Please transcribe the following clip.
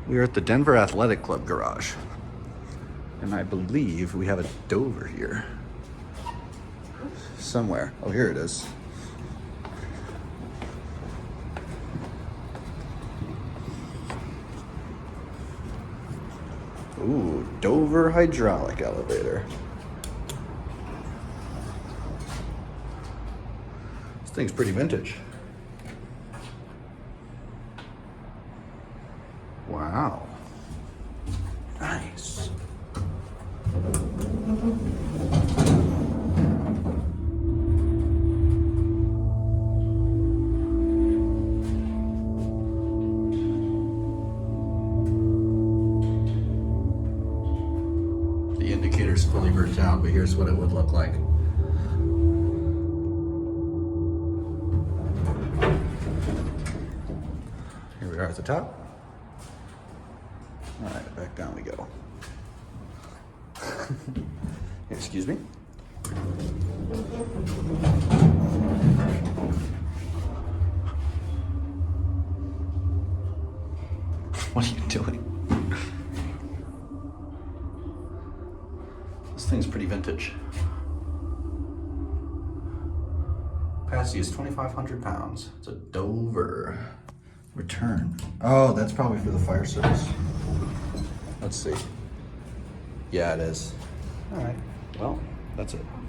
We are at the Denver Athletic Club garage. And I believe we have a Dover here. Somewhere. Oh, here it is. Ooh, Dover hydraulic elevator. This thing's pretty vintage. Wow. Nice. The indicator's fully burnt out, but here's what it would look like. Here we are at the top. All right, back down we go. Excuse me. What are you doing? This thing's pretty vintage. Capacity is 2,500 pounds. It's a Dover return. Oh, that's probably for the fire service. Let's see. Yeah, it is. All right, well, that's it.